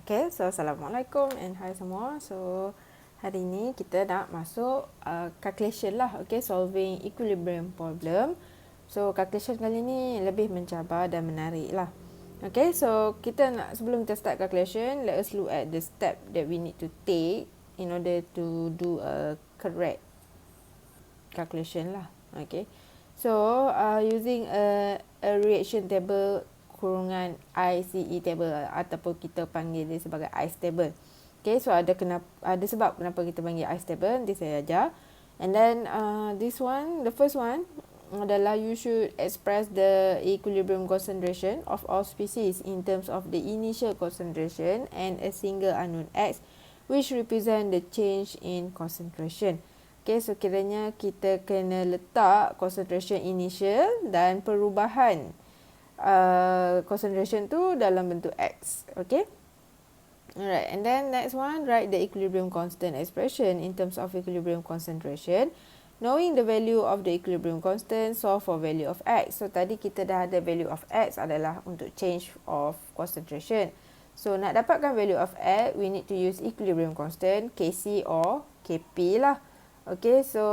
Okay, so Assalamualaikum and hai semua. So, hari ni kita nak masuk calculation lah. Okay, solving equilibrium problem. So, calculation kali ni lebih mencabar dan menarik lah. Okay, so sebelum kita start calculation, let us look at the step that we need to take in order to do a correct calculation lah. Okay, so using a reaction table kurungan ICE table ataupun kita panggil dia sebagai ICE table. Okay, so ada sebab kenapa kita panggil ICE table, nanti saya ajar. And then the first one adalah you should express the equilibrium concentration of all species in terms of the initial concentration and a single unknown X which represent the change in concentration. Okay, so kiranya kita kena letak concentration initial dan perubahan concentration tu dalam bentuk X. Okay. Alright, and then next one, write the equilibrium constant expression in terms of equilibrium concentration. Knowing the value of the equilibrium constant, solve for value of X. So tadi kita dah ada value of X adalah untuk change of concentration. So nak dapatkan value of X, we need to use equilibrium constant Kc or Kp lah. Okay, so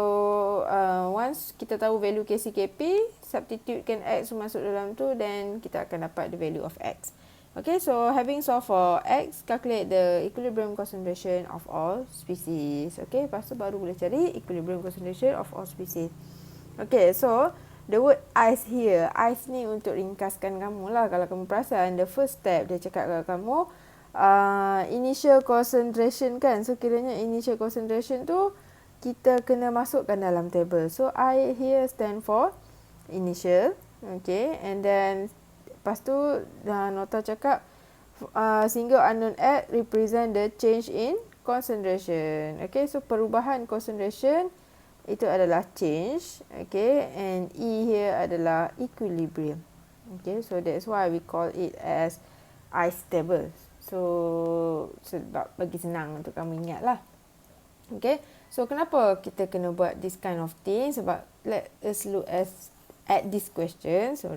once kita tahu value Kc Kp, substitutekan X masuk dalam tu, then kita akan dapat the value of X. Okay, so having solved for X, calculate the equilibrium concentration of all species. Okay, lepas tu baru boleh cari equilibrium concentration of all species. Okay, so the word ice here, ice ni untuk ringkaskan kamu lah. Kalau kamu perasan, the first step dia cakap kepada kamu, initial concentration kan. So kiranya initial concentration tu, kita kena masukkan dalam table. So, I here stand for initial. Okay. And then, lepas tu, nota cakap, single unknown X represent the change in concentration. Okay. So, perubahan concentration, itu adalah change. Okay. And E here adalah equilibrium. Okay. So, that's why we call it as ICE table. So, sebab bagi senang untuk kamu ingat lah. Okay, so kenapa kita kena buat this kind of thing? Sebab let us look at this question. So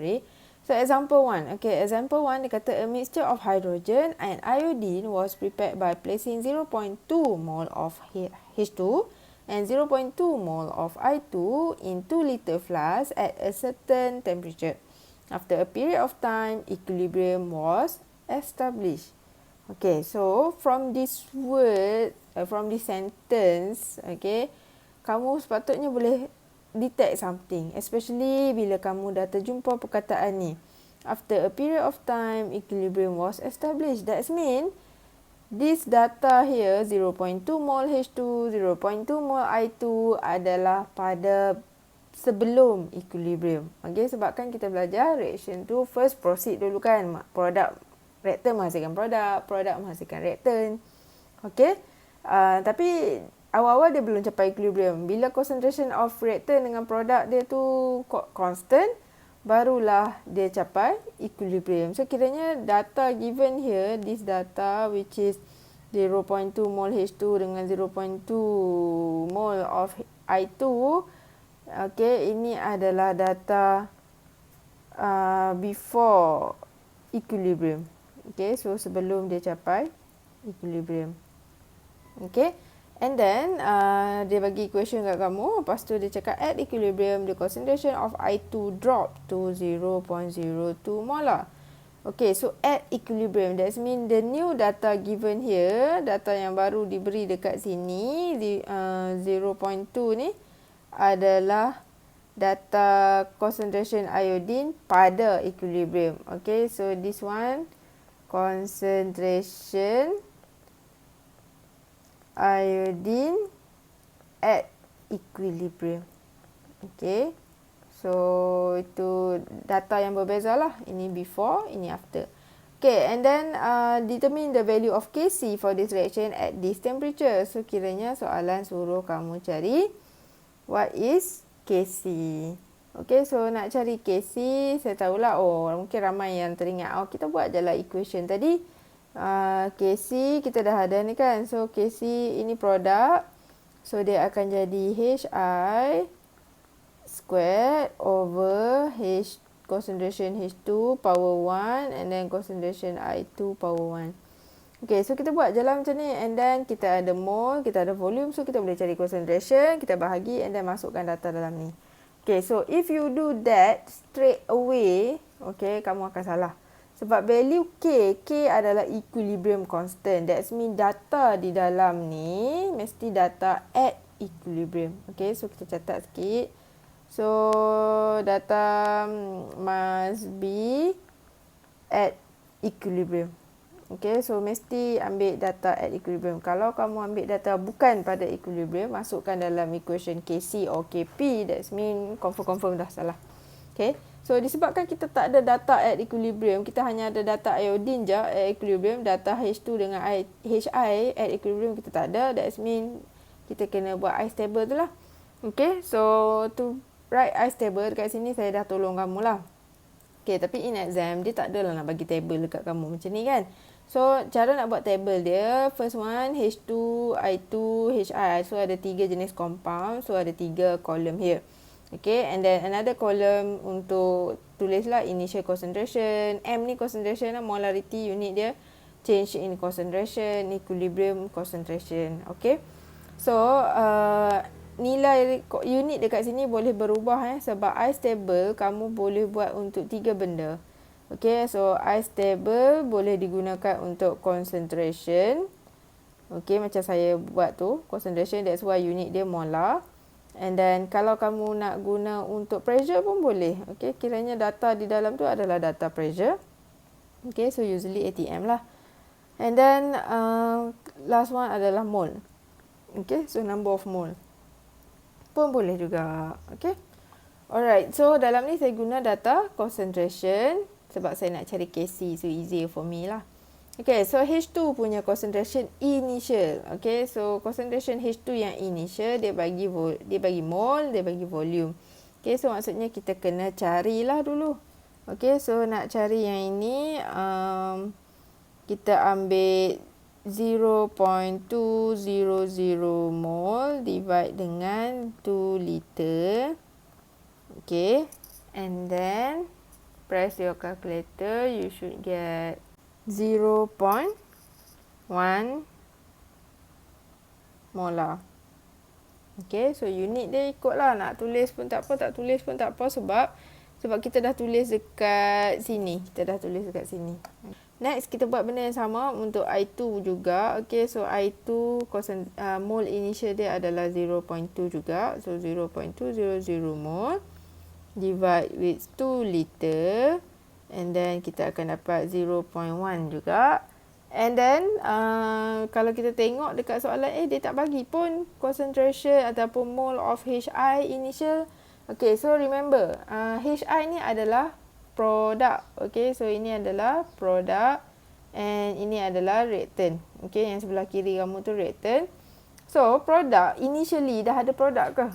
example 1. Okay, example 1 dia kata a mixture of hydrogen and iodine was prepared by placing 0.2 mole of H2 and 0.2 mole of I2 in 2 liter flask at a certain temperature. After a period of time, equilibrium was established. Okay, so from this word, from this sentence, okay, kamu sepatutnya boleh detect something, especially bila kamu dah terjumpa perkataan ni. After a period of time, equilibrium was established. That means this data here, 0.2 mole H2, 0.2 mole I2 adalah pada sebelum equilibrium. Okay, sebabkan kita belajar reaction tu first proceed dulu kan, reaktan menghasilkan produk menghasilkan reaktan. Okey. Tapi awal-awal dia belum capai equilibrium. Bila concentration of reaktan dengan produk dia tu constant, barulah dia capai equilibrium. So kiranya data given here, this data which is 0.2 mole H2 dengan 0.2 mole of I2, okey, ini adalah data before equilibrium. Okay, so sebelum dia capai equilibrium. Okay, and then dia bagi equation kat kamu. Lepas tu dia cakap at equilibrium, the concentration of I2 drop to 0.02 molar. Okay, so at equilibrium, that means the new data given here, data yang baru diberi dekat sini, 0.2 ni adalah data concentration iodine pada equilibrium. Okay, so this one, concentration iodine at equilibrium. Okay, so itu data yang berbeza lah. Ini before, ini after. Okay, and then determine the value of Kc for this reaction at this temperature. So kiranya soalan suruh kamu cari what is Kc. Okay, so nak cari Kc, saya tahulah, mungkin ramai yang teringat, kita buat je lah equation tadi. Kc kita dah ada ni kan, so Kc ini produk, so dia akan jadi Hi squared over concentration H2 power 1 and then concentration I2 power 1. Okay, so kita buat jalan macam ni and then kita ada mole, kita ada volume. So, kita boleh cari concentration, kita bahagi and then masukkan data dalam ni. Okay, so if you do that straight away, okay, kamu akan salah. Sebab value K adalah equilibrium constant. That means data di dalam ni mesti data at equilibrium. Okay, so kita catat sikit. So, data must be at equilibrium. Okay, so mesti ambil data at equilibrium. Kalau kamu ambil data bukan pada equilibrium, masukkan dalam equation KC or KP, that mean confirm dah salah. Okay, so disebabkan kita tak ada data at equilibrium, kita hanya ada data iodine je at equilibrium, data H2 dengan HI at equilibrium kita tak ada, that mean kita kena buat I stable tu lah. Okay, so to write I stable dekat sini saya dah tolong kamu lah. Okay, tapi in exam dia tak adalah nak bagi table dekat kamu macam ni kan. So, cara nak buat table dia, first one H2, I2, HI. So, ada 3 jenis compound. So, ada 3 column here. Okay, and then another column untuk tulislah initial concentration. M ni concentration lah, molarity unit dia. Change in concentration, equilibrium concentration. Okay, so nilai unit dekat sini boleh berubah sebab I stable kamu boleh buat untuk 3 benda. Okay, so I stable boleh digunakan untuk concentration. Okay, macam saya buat tu, concentration, that's why unit dia molar. And then kalau kamu nak guna untuk pressure pun boleh. Okay, kiranya data di dalam tu adalah data pressure. Okay, so usually ATM lah. And then last one adalah mole. Okay, so number of mole pun boleh juga. Okay, alright, so dalam ni saya guna data concentration sebab saya nak cari KC, so easier for me lah. Okay, so H2 punya concentration initial. Okay, so concentration H2 yang initial, dia bagi mole, dia bagi volume. Okay, so maksudnya kita kena carilah dulu. Okay, so nak cari yang ini, kita ambil 0.200 mole divide dengan 2 liter. Okay, and then press your calculator, you should get 0.1 molar. Okay, so unit dia ikutlah, nak tulis pun tak apa, tak tulis pun tak apa sebab kita dah tulis dekat sini. Next, kita buat benda yang sama untuk I2 juga. Okay, so I2 mole initial dia adalah 0.2 juga. So, 0.200 mole divide with 2 liter. And then, kita akan dapat 0.1 juga. And then, kalau kita tengok dekat soalan dia tak bagi pun concentration ataupun mole of HI initial. Okay, so remember, HI ni adalah produk. Okay, so ini adalah produk and ini adalah reactant. Okay, yang sebelah kiri kamu tu reactant. So, produk initially dah ada produk ke?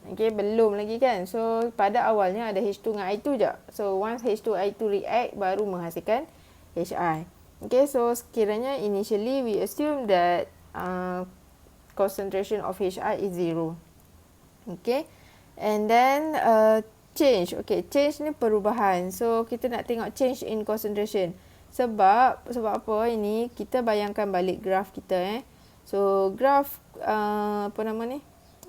Okay, belum lagi kan. So, pada awalnya ada H2 dengan I2 je. So, once H2 I2 react, baru menghasilkan HI. Okay, so sekiranya initially we assume that concentration of HI is 0. Okay, and then change. Okay, change ni perubahan. So, kita nak tengok change in concentration. Sebab apa ini? Kita bayangkan balik graf kita. So, graf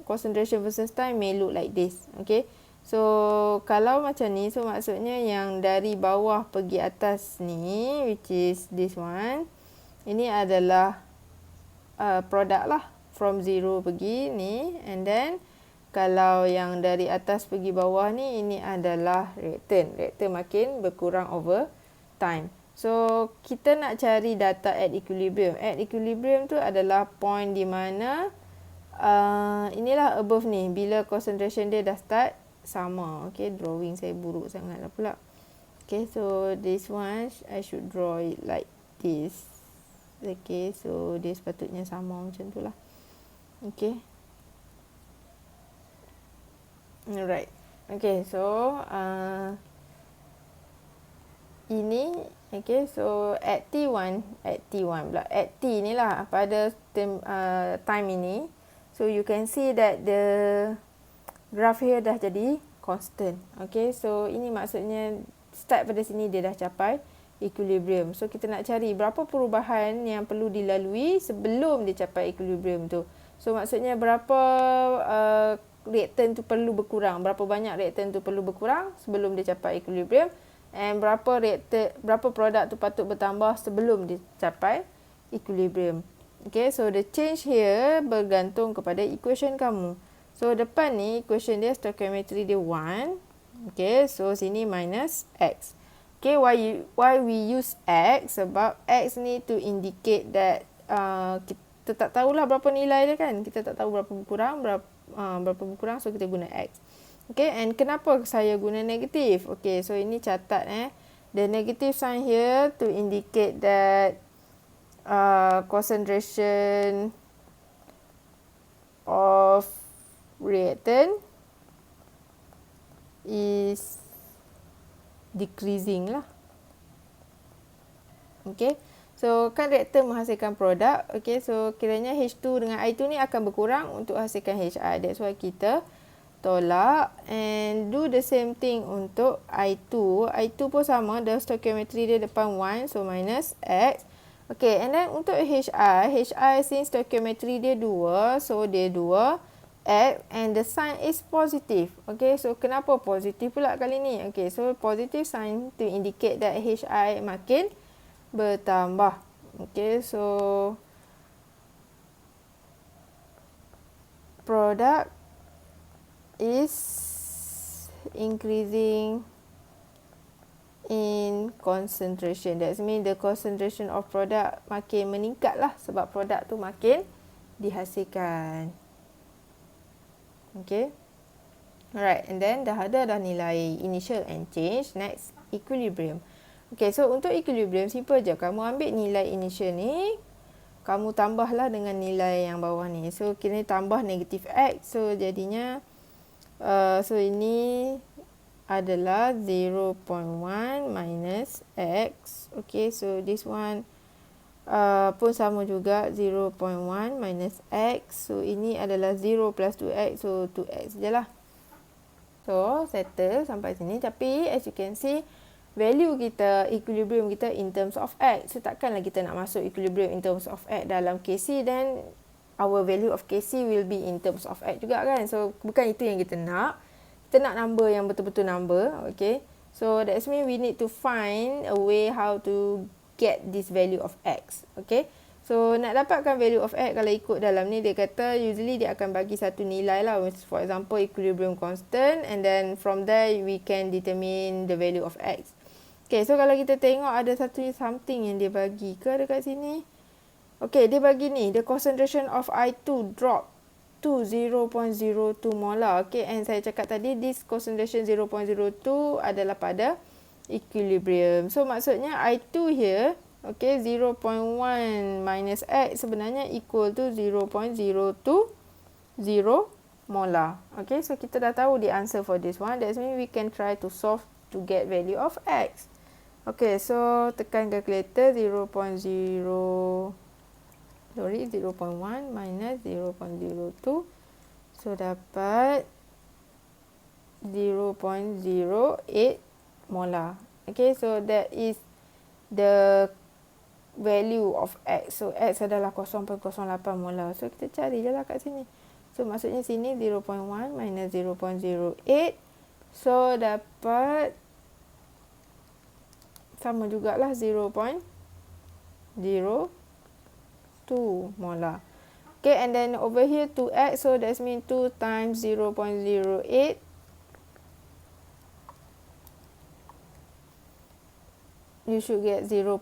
concentration versus time may look like this. Okay, so kalau macam ni, so maksudnya yang dari bawah pergi atas ni, which is this one, ini adalah produk lah, from 0 pergi ni, and then kalau yang dari atas pergi bawah ni, ini adalah reactant. Reactant makin berkurang over time. So, kita nak cari data at equilibrium. At equilibrium tu adalah point di mana inilah above ni, bila concentration dia dah start sama. Okay, drawing saya buruk sangat lah pula. Okay, so this one I should draw it like this. Okay, so dia sepatutnya sama macam tu lah. Okay, alright. Okay, so ini, okay, so at T1 pula, at T ni lah pada time ini. So, you can see that the graph here dah jadi constant. Okay, so ini maksudnya start pada sini dia dah capai equilibrium. So kita nak cari berapa perubahan yang perlu dilalui sebelum dia capai equilibrium tu. So maksudnya berapa reaktan tu perlu berkurang, berapa banyak reaktan tu perlu berkurang sebelum dia capai equilibrium, and berapa produk tu patut bertambah sebelum dia capai equilibrium. Okay, so the change here bergantung kepada equation kamu. So depan ni equation dia stoichiometry dia 1. Okay, so sini minus x. Okay, why we use x? Sebab x ni to indicate that kita tak tahulah berapa nilai dia kan. Kita tak tahu berapa berkurang, so kita guna x. Okay, and kenapa saya guna negatif? Okay, so ini catat the negative sign here to indicate that concentration of reactant is decreasing lah. Okay, so kan reaktor menghasilkan produk. Okay, so kiranya H2 dengan I2 ni akan berkurang untuk hasilkan HI. That's why kita tolak, and do the same thing untuk I2. I2 pun sama, the stoichiometry dia depan 1, so minus X. Okay, and then untuk HI since stoichiometry dia 2, so dia 2 X, and the sign is positive. Okay, so kenapa positif pula kali ni? Okay, so positive sign to indicate that HI makin bertambah. Okay, so product is increasing in concentration. That means the concentration of product makin meningkat lah sebab produk tu makin dihasilkan. Okay. Alright, and then dah nilai initial and change. Next, equilibrium. Okay, so untuk equilibrium simple je. Kamu ambil nilai initial ni, kamu tambahlah dengan nilai yang bawah ni. So kira tambah negatif X. So jadinya so ini adalah 0.1 minus X. Okay, so this one pun sama juga 0.1 minus X. So ini adalah 0 plus 2X. So 2X je lah. So settle sampai sini. Tapi as you can see, value kita, equilibrium kita in terms of X. So takkanlah kita nak masuk equilibrium in terms of X dalam KC, then our value of KC will be in terms of X juga kan. So bukan itu yang kita nak. Kita nak number yang betul-betul number. Okay, so that means we need to find a way how to get this value of X. Okay, so nak dapatkan value of X, kalau ikut dalam ni dia kata usually dia akan bagi satu nilai lah. For example, equilibrium constant, and then from there we can determine the value of X. Okay, so kalau kita tengok ada satu something yang dia bagi ke dekat sini. Okay, dia bagi ni, the concentration of I2 drop to 0.02 molar. Okay, and saya cakap tadi this concentration 0.02 adalah pada equilibrium. So maksudnya I2 here, okay, 0.1 minus X sebenarnya equal to 0.020 molar. Okay, so kita dah tahu the answer for this one. That means we can try to solve to get value of X. Okay, so tekan calculator 0.1 minus 0.02. So dapat 0.08 molar. Okay, so that is the value of X. So X adalah 0.08 molar. So kita cari je lah kat sini. So maksudnya sini 0.1 minus 0.08. So dapat sama jugalah 0.02 molar. Okay, and then over here 2X. So that means 2 times 0.08. You should get 0.16.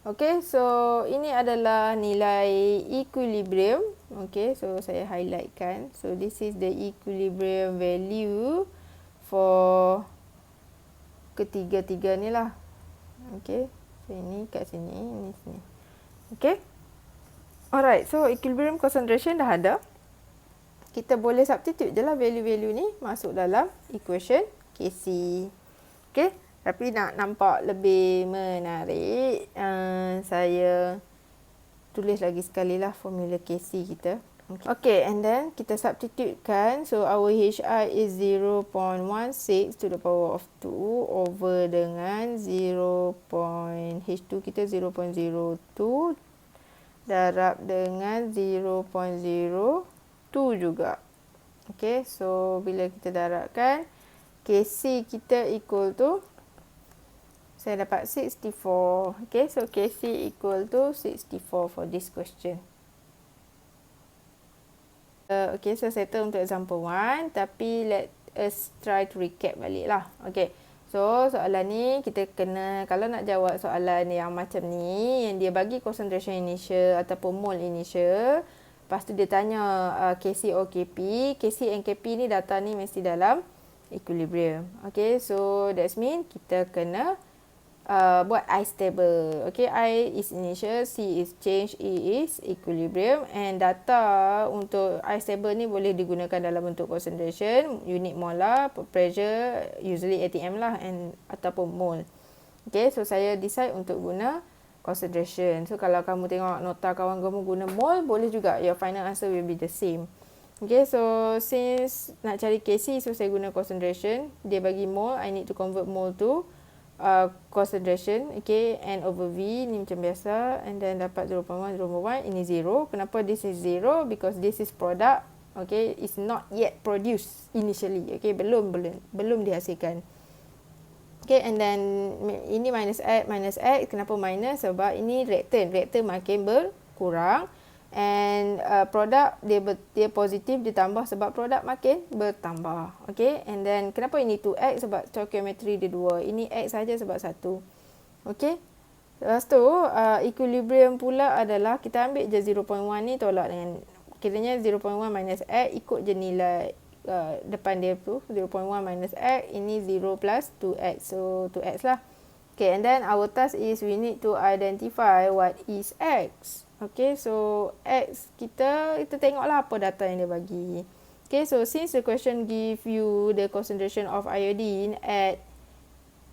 Okay, so ini adalah nilai equilibrium. Okay, so saya highlightkan. So this is the equilibrium value for ketiga-tiga ni lah. Okay, so ini kat sini, ini sini. Okay, alright, so equilibrium concentration dah ada. Kita boleh substitute je lah value-value ni masuk dalam equation KC. Okay, tapi nak nampak lebih menarik, saya tulis lagi sekali lah formula KC kita. Okay, and then kita substitutekan. So, our HI is 0.16 to the power of 2 over dengan H2 kita 0.02 darab dengan 0.02 juga. Okay, so bila kita darabkan, KC kita equal to, saya dapat 64. Okay, so KC equal to 64 for this question. Okay, so settle untuk example 1. Tapi let us try to recap balik lah. Okay, so soalan ni kita kena, kalau nak jawab soalan yang macam ni, yang dia bagi concentration initial ataupun mole initial, lepas tu dia tanya KC or KP. KC and KP ni data ni mesti dalam equilibrium. Okay, so that's mean kita kena buat I stable. Okay, I is initial, C is change, E is equilibrium, and data untuk I stable ni boleh digunakan dalam bentuk concentration, unit molar, pressure, usually ATM lah, and ataupun mole. Okay, so saya decide untuk guna concentration. So kalau kamu tengok nota kawan kamu guna mole, boleh juga, your final answer will be the same. Okay, so since nak cari KC, so saya guna concentration. Dia bagi mole, I need to convert mole to concentration. Okay, N over V ni macam biasa, and then dapat 0.1, 0.1, ini 0. Kenapa this is 0? Because this is product. Okay, it's not yet produced initially. Okay, belum dihasilkan. Okay, and then ini minus X. Kenapa minus? Sebab ini reactant makin berkurang. And produk dia positif ditambah sebab produk makin bertambah. Okay, and then kenapa ini 2X? Sebab stoichiometry dia 2. Ini X saja sebab 1. Okay, lepas tu equilibrium pula adalah kita ambil je 0.1 ni tolak dengan, kiranya 0.1 minus X, ikut je nilai depan dia tu, 0.1 minus X, ini 0 plus 2X, so 2X lah. Okay, and then our task is we need to identify what is X. Okay, so X kita tengoklah apa data yang dia bagi. Okay, so since the question give you the concentration of iodine at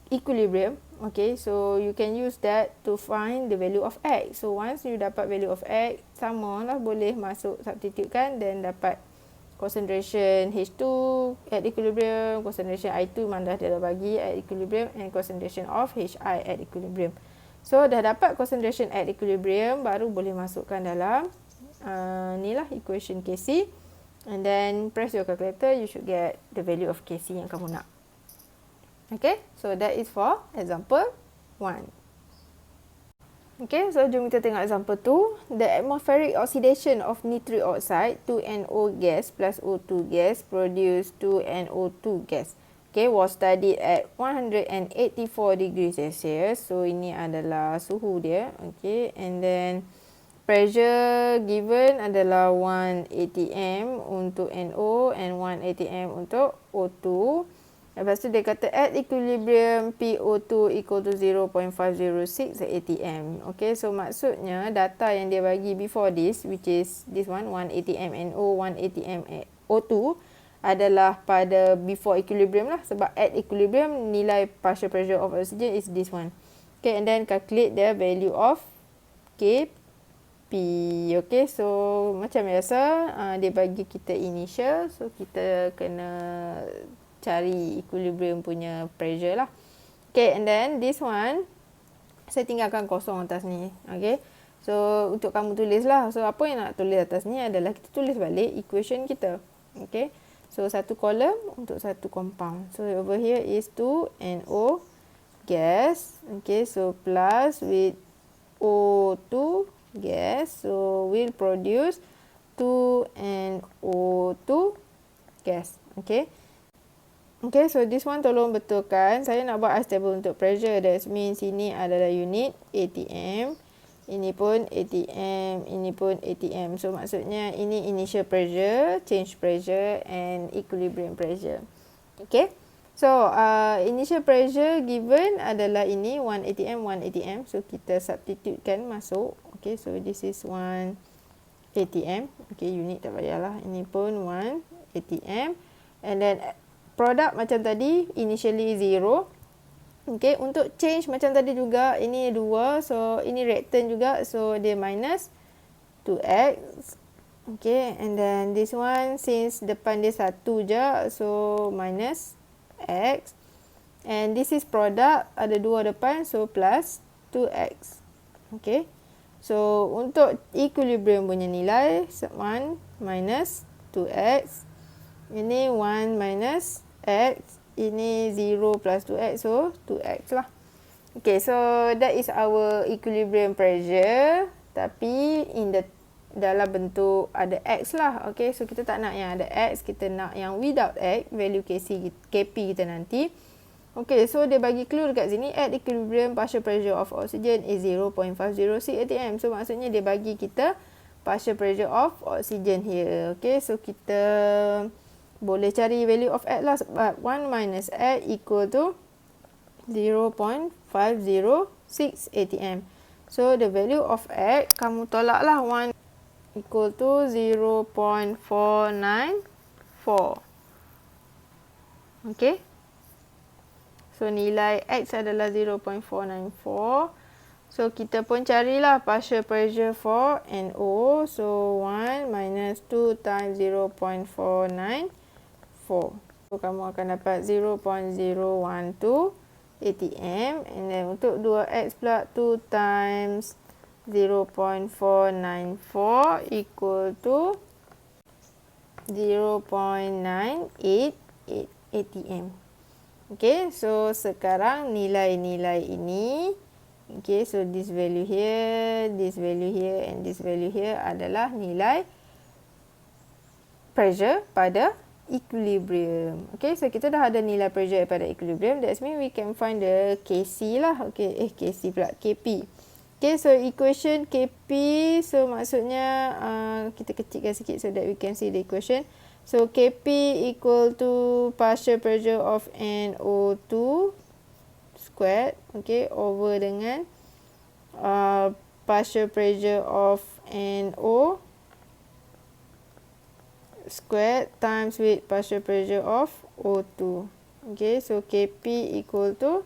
equilibrium, okay, so you can use that to find the value of X. So once you dapat value of X, sama lah, boleh masuk substitute kan, then dapat concentration H2 at equilibrium, concentration I2 mana dia dah bagi at equilibrium, and concentration of HI at equilibrium. So dah dapat concentration at equilibrium, baru boleh masukkan dalam ni lah equation KC, and then press your calculator, you should get the value of KC yang kamu nak. Okay, so that is for example 1. Okay, so jom kita tengok example 2. The atmospheric oxidation of nitric oxide 2NO gas plus O2 gas produce 2NO2 gas. Okay, was studied at 184 degrees Celsius. So ini adalah suhu dia. Okay, and then pressure given adalah 1 atm untuk NO and 1 atm untuk O2. Lepas tu dia kata at equilibrium PO2 equal to 0.506 atm. Okay, so maksudnya data yang dia bagi before this, which is this one, 1 atm NO, 1 atm O2, adalah pada before equilibrium lah, sebab at equilibrium nilai partial pressure of oxygen is this one. Okay, and then calculate the value of Kp. Okay, so macam biasa dia bagi kita initial, so kita kena cari equilibrium punya pressure lah. Okay, and then this one saya tinggalkan kosong atas ni. Okay, so untuk kamu tulis lah. So apa yang nak tulis atas ni adalah kita tulis balik equation kita. Okay, so satu kolom untuk satu compound. So over here is 2NO gas. Okay, so plus with O2 gas. So will produce 2NO2 gas. Okay. Okay, so this one tolong betulkan. Saya nak buat unstable untuk pressure. That means ini adalah unit ATM. Ini pun ATM, ini pun ATM. So maksudnya ini initial pressure, change pressure and equilibrium pressure. Okay. So initial pressure given adalah ini 1 atm, 1 atm. So kita substitutekan masuk. Okay, so this is 1 atm. Okay, unit tak payahlah. Ini pun 1 atm. And then product macam tadi initially 0. Okay, untuk change macam tadi juga, ini 2, so ini reactant juga, so dia minus 2x. Okay, and then this one since depan dia 1 je, so minus X. And this is product, ada 2 depan, so plus 2X. Okay. So, untuk equilibrium punya nilai, 1 minus 2X. Ini 1 minus X. Ini 0 plus 2X, so 2X lah. Okay, so that is our equilibrium pressure. Tapi, dalam bentuk ada X lah. Okay, so kita tak nak yang ada X. Kita nak yang without X, value Kp kita nanti. Okay, so dia bagi clue dekat sini. At equilibrium, partial pressure of oxygen is 0.506 atm. So, maksudnya dia bagi kita partial pressure of oxygen here. Okay, so kita boleh cari value of X lah. Sebab 1 minus X equal to 0.506 atm. So, the value of X, kamu tolak lah 1 equal to 0.494. Okay. So, nilai X adalah 0.494. So, kita pun carilah partial pressure for NO. So, 1 minus 2 times 0.494. So, kamu akan dapat 0.012 atm. And then, untuk 2X pula, 2 times 0.494 equal to 0.988 atm. Okay, so sekarang nilai-nilai ini, okay, so this value here, and this value here adalah nilai pressure pada equilibrium. Okay, so kita dah ada nilai pressure pada equilibrium. That means we can find the Kc lah. Okay, Kc pula, Kp. Okay, so equation Kp, so maksudnya kita kecilkan sikit so that we can see the equation. So, Kp equal to partial pressure of NO2 squared, okay, over dengan partial pressure of NO squared times with partial pressure of O2. Okay, so Kp equal to,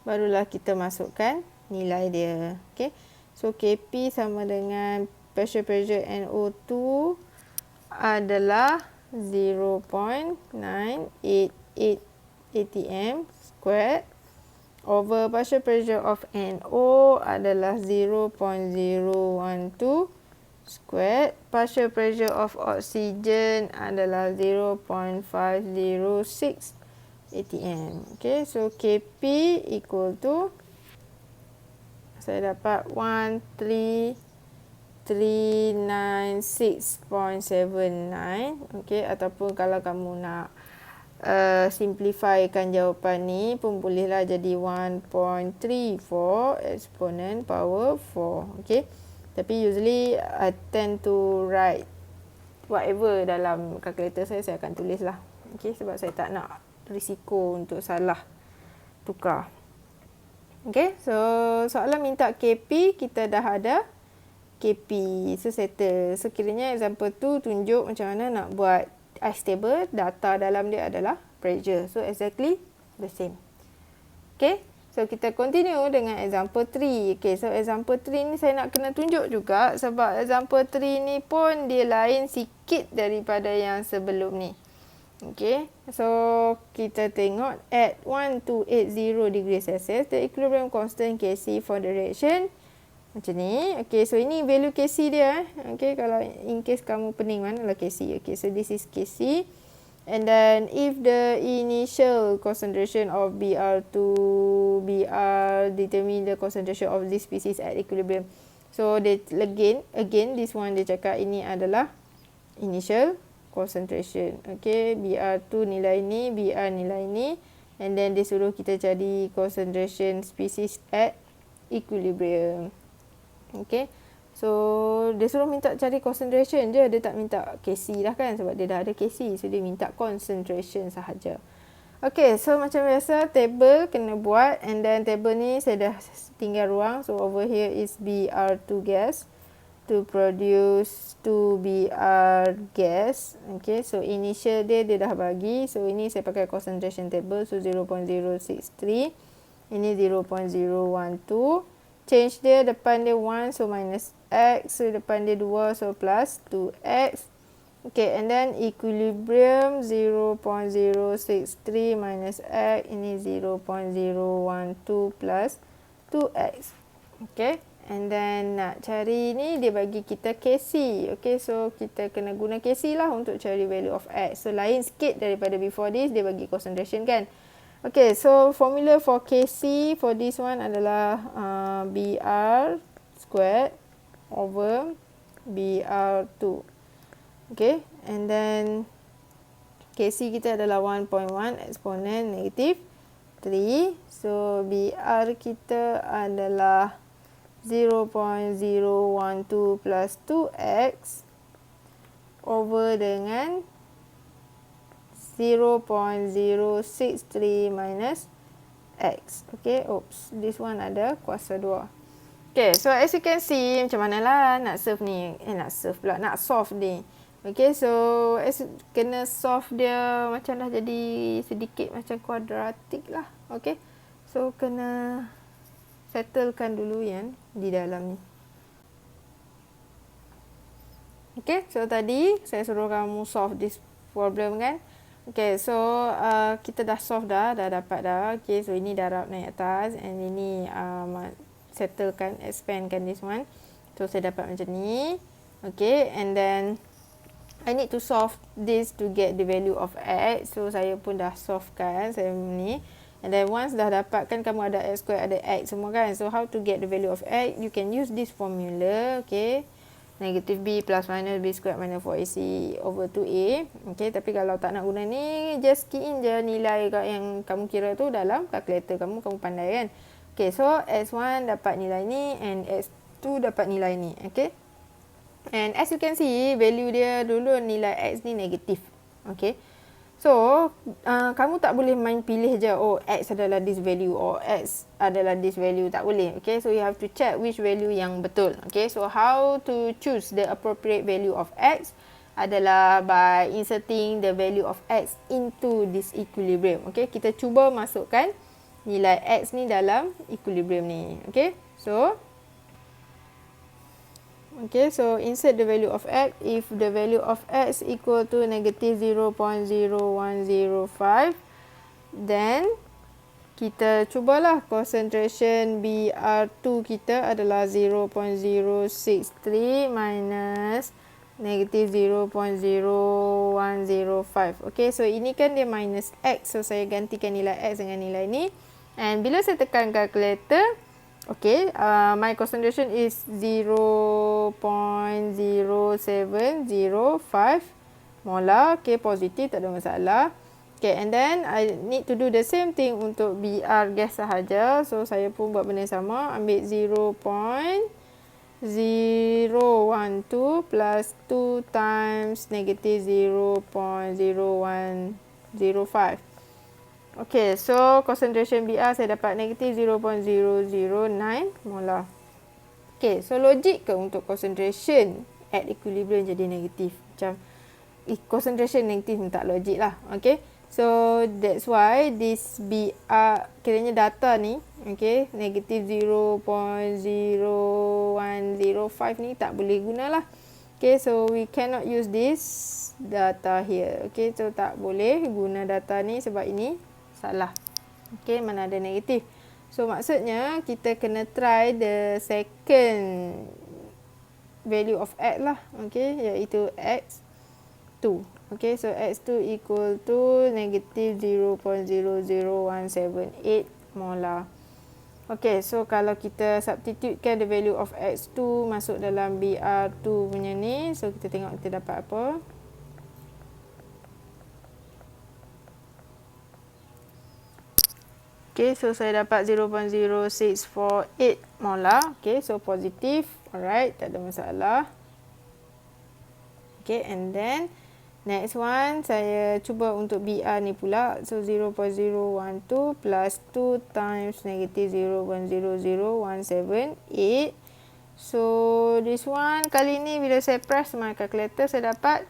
barulah kita masukkan nilai dia. Okay, so Kp sama dengan partial pressure NO2 adalah 0.988 atm squared over partial pressure of NO adalah 0.012 squared. Partial pressure of oxygen adalah 0.506 atm. Okay, so Kp equal to, saya dapat 396.79. Okay, ataupun kalau kamu nak simplifykan jawapan ni pun bolehlah jadi 1.34 exponent power 4. Okay, tapi usually I tend to write whatever dalam kalkulator saya akan tulis lah. Okay, sebab saya tak nak risiko untuk salah tukar. Okay, so soalan minta Kp, kita dah ada Kp, so settle. So kiranya example tu tunjuk macam mana nak buat ice table, data dalam dia adalah pressure. So exactly the same. Okay, so kita continue dengan example 3. Okay, so example 3 ni saya nak kena tunjuk juga sebab example 3 ni pun dia lain sikit daripada yang sebelum ni. Okay, so kita tengok at 1280 degrees Celsius, the equilibrium constant Kc for the reaction macam ni. Okay, so ini value Kc dia. Okay, kalau in case kamu pening manalah Kc. Okay, so this is Kc. And then if the initial concentration of Br to Br determine the concentration of this species at equilibrium. So they again this one dia cakap ini adalah initial concentration. Okay, Br2 nilai ni, Br nilai ni. And then dia suruh kita cari concentration species at equilibrium. Okay, so dia suruh minta cari concentration je, dia tak minta Kc lah kan, sebab dia dah ada Kc, so dia minta concentration sahaja. Okay, so macam biasa table kena buat, and then table ni saya dah tinggal ruang, so over here is Br2 gas to produce 2 Br gas. Okay, so initial dia dah bagi, so ini saya pakai concentration table, so 0.063, ini 0.012. change dia, depan dia 1, so minus x, so depan dia 2, so plus 2x. Okay, and then equilibrium 0.063 minus x, ini 0.012 plus 2x. Okay, and then nak cari ni, dia bagi kita Kc. Okay, so kita kena guna Kc lah untuk cari value of x. So lain sikit daripada before this, dia bagi concentration kan. Okay, so formula for Kc for this one adalah Br squared over Br2. Okay, and then Kc kita adalah 1.1 eksponen negatif 3. So Br kita adalah 0.012 plus 2x over dengan 0.063 minus x. Okay, oops, this one ada kuasa 2. Okay, so as you can see, macam mana lah nak solve ni. Nak solve ni. Okay, so kena solve dia macam dah jadi sedikit macam kuadratik lah. Okay, so kena settlekan dulu yang di dalam ni. Okay, so tadi saya suruh kamu solve this problem kan. Okay, so kita dah solve dah dapat dah. Okay, so ini darab naik atas and ini settlekan, expandkan this one. So saya dapat macam ni. Okay, and then I need to solve this to get the value of x. So saya pun dah solve kan saya ni. And then once dah dapat kan kamu ada x square, ada x semua kan. So how to get the value of x? You can use this formula. Okay, negative b plus minus b squared minus 4ac over 2a. Okay, tapi kalau tak nak guna ni, just key in je nilai yang kamu kira tu dalam kalkulator kamu pandai kan. Okay, so x1 dapat nilai ni and x2 dapat nilai ni. Okay, and as you can see, value dia dulu nilai x ni negatif. Okay, so kamu tak boleh main pilih je, oh x adalah this value or x adalah this value, tak boleh. Okay, so you have to check which value yang betul. Okay, so how to choose the appropriate value of x adalah by inserting the value of x into this equilibrium. Okay, kita cuba masukkan nilai x ni dalam equilibrium ni. Okay, so insert the value of x. If the value of x equal to negative 0.0105, then kita cubalah concentration Br2 kita adalah 0.063 minus negative 0.0105. Okay, so ini kan dia minus x. So saya gantikan nilai x dengan nilai ni. And bila saya tekan calculator, okay, my concentration is 0.0705 molar. Okay, positif, tak ada masalah. Okay, and then I need to do the same thing untuk Br gas sahaja. So saya pun buat benda sama, ambil 0.012 plus 2 times negative 0.0105. Okay, so concentration Br saya dapat negative 0.009 molar. Okay, so logik ke untuk concentration at equilibrium jadi negatif? Macam concentration negatif tak logik lah. Okay, so that's why this Br, kiranya data ni, okay, negative 0.0105 ni tak boleh guna lah. Okay, so we cannot use this data here. Okay, so tak boleh guna data ni sebab ini salah. Okay, mana ada negatif. So maksudnya kita kena try the second value of x lah. Okay, iaitu x2. Okay, so x2 equal to negative 0.00178 molar. Okay, so kalau kita substitutekan the value of x2 masuk dalam Br2 punya ni, so kita tengok kita dapat apa. Okay, so saya dapat 0.0648 molar. Okay, so positif. Alright, tak ada masalah. Okay, and then next one, saya cuba untuk Br ni pula. So 0.012 plus 2 times negative 0.00178. So this one, kali ni bila saya press my calculator, saya dapat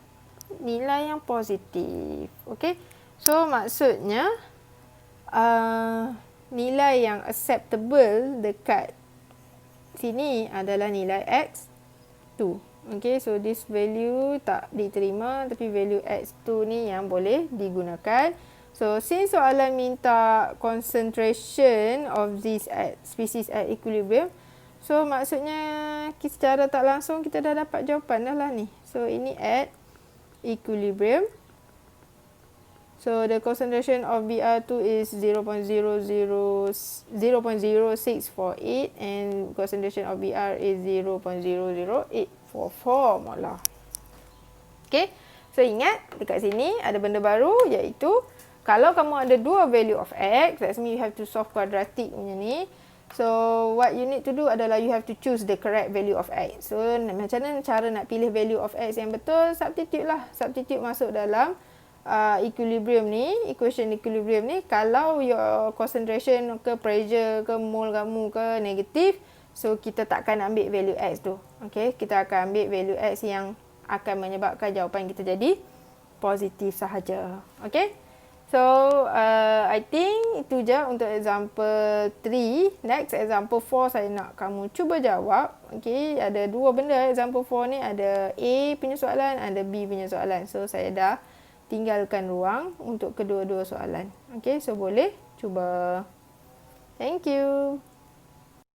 nilai yang positif. Okay, so maksudnya nilai yang acceptable dekat sini adalah nilai X2. Okay, so this value tak diterima tapi value X2 ni yang boleh digunakan. So, since soalan minta concentration of this species at equilibrium, so maksudnya secara tak langsung kita dah dapat jawapan dah lah ni. So, ini at equilibrium. So, the concentration of Br2 is 0.0648 and concentration of Br is 0.00844 molar. Okay, so ingat dekat sini ada benda baru iaitu kalau kamu ada dua value of X, that means you have to solve quadratic punya ni. So, what you need to do adalah you have to choose the correct value of X. So, macam mana cara nak pilih value of X yang betul? Substitute lah. Substitute masuk dalam equilibrium ni, equation equilibrium ni. Kalau your concentration ke pressure ke mole kamu ke negatif, so kita takkan ambil value X tu. Okay, kita akan ambil value X yang akan menyebabkan jawapan kita jadi positif sahaja. Okay, so I think itu je untuk example 3. Next, example 4 saya nak kamu cuba jawab. Okay, ada dua benda example 4 ni, ada A punya soalan, ada B punya soalan. So saya dah tinggalkan ruang untuk kedua-dua soalan. Okay, so boleh cuba. Thank you.